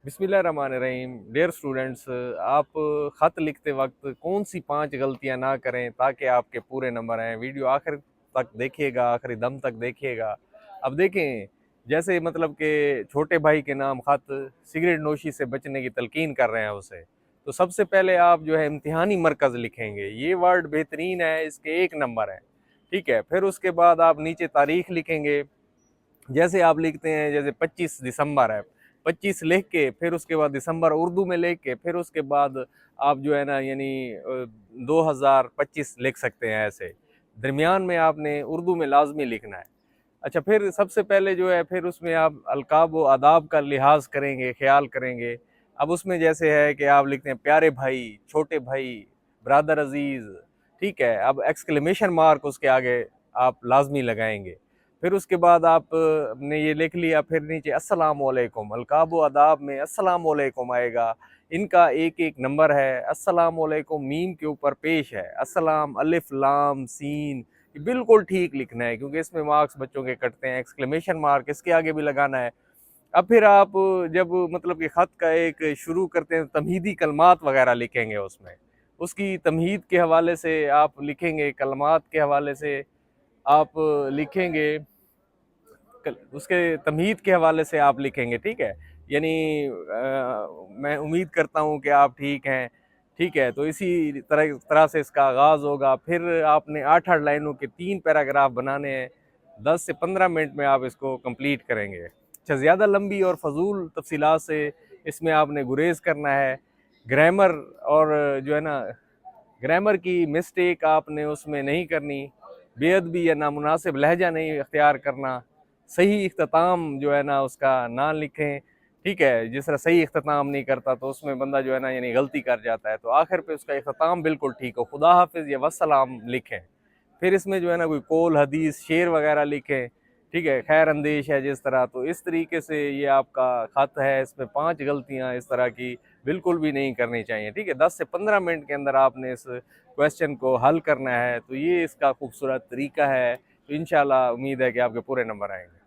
बिस्मिल्लाहिर्रहमानिर्रहीम। Dear students, आप ख़त लिखते वक्त कौन सी 5 गलतियां ना करें ताकि आपके पूरे नंबर आएँ। वीडियो आखिर तक देखिएगा, आखिरी दम तक देखिएगा। अब देखें, जैसे मतलब कि छोटे भाई के नाम ख़त सिगरेट नोशी से बचने की तलकीन कर रहे हैं उसे, तो सबसे पहले आप जो है इम्तिहानी मरकज़ लिखेंगे। ये वर्ड बेहतरीन है, इसके 1 नंबर हैं, ठीक है। फिर उसके बाद आप नीचे तारीख़ लिखेंगे। जैसे आप लिखते हैं, जैसे 25 दिसंबर है, 25 लिख के फिर उसके बाद दिसंबर उर्दू में लिख के फिर उसके बाद आप जो है ना यानी 2025 लिख सकते हैं। ऐसे दरमियान में आपने उर्दू में लाजमी लिखना है। अच्छा, फिर सबसे पहले जो है फिर उसमें आप अलकाब व आदाब का लिहाज करेंगे, ख्याल करेंगे। अब उसमें जैसे है कि आप लिखते हैं प्यारे भाई, छोटे भाई, ब्रादर अजीज़, ठीक है। अब एक्सक्लेमेशन मार्क उसके आगे आप लाजमी लगाएंगे। फिर उसके बाद आप ने ये लिख लिया, फिर नीचे अस्सलाम वालेकुम, अलकाब व आदाब में अस्सलाम वालेकुम आएगा। इनका एक एक नंबर है। अस्सलाम वालेकुम मीम के ऊपर पेश है, अस्सलाम अलिफ लाम सीन, बिल्कुल ठीक लिखना है क्योंकि इसमें मार्क्स बच्चों के कटते हैं। एक्सक्लेमेशन मार्क इसके आगे भी लगाना है। अब फिर आप जब मतलब कि ख़त का एक शुरू करते हैं, तमहीदी कलमात वगैरह लिखेंगे उसमें। उसकी तमहीद के हवाले से आप लिखेंगे, कलमात के हवाले से आप लिखेंगे, उसके तमहीद के हवाले से आप लिखेंगे, ठीक है। यानी मैं उम्मीद करता हूँ कि आप ठीक हैं, ठीक है। तो इसी तरह से इसका आगाज़ होगा। फिर आपने 8-8 लाइनों के 3 पैराग्राफ बनाने हैं। 10 से 15 मिनट में आप इसको कंप्लीट करेंगे। अच्छा, ज़्यादा लंबी और फजूल तफसीलात से इसमें आपने गुरेज करना है। ग्रामर और जो है ना ग्रामर की मिस्टेक आपने उसमें नहीं करनी। बेअदबी या नामुनासिब लहजा नहीं इख्तियार करना। सही इख्तिताम जो है ना उसका ना लिखें, ठीक है। जिस तरह सही इख्तिताम नहीं करता तो उसमें बंदा जो है ना यानी गलती कर जाता है, तो आखिर पे उसका इख्तिताम बिल्कुल ठीक हो। खुदा हाफिज़ या वस्सलाम लिखें। फिर इसमें जो है ना कोई कौल हदीस शेर वगैरह लिखें, ठीक है। खैर अंदेश है जिस तरह, तो इस तरीके से ये आपका ख़त है। इसमें 5 गलतियाँ इस तरह की बिल्कुल भी नहीं करनी चाहिए, ठीक है। 10 से 15 मिनट के अंदर आपने इस क्वेश्चन को हल करना है। तो ये इसका खूबसूरत तरीका है। तो इंशाल्लाह उम्मीद है कि आपके पूरे नंबर आएंगे।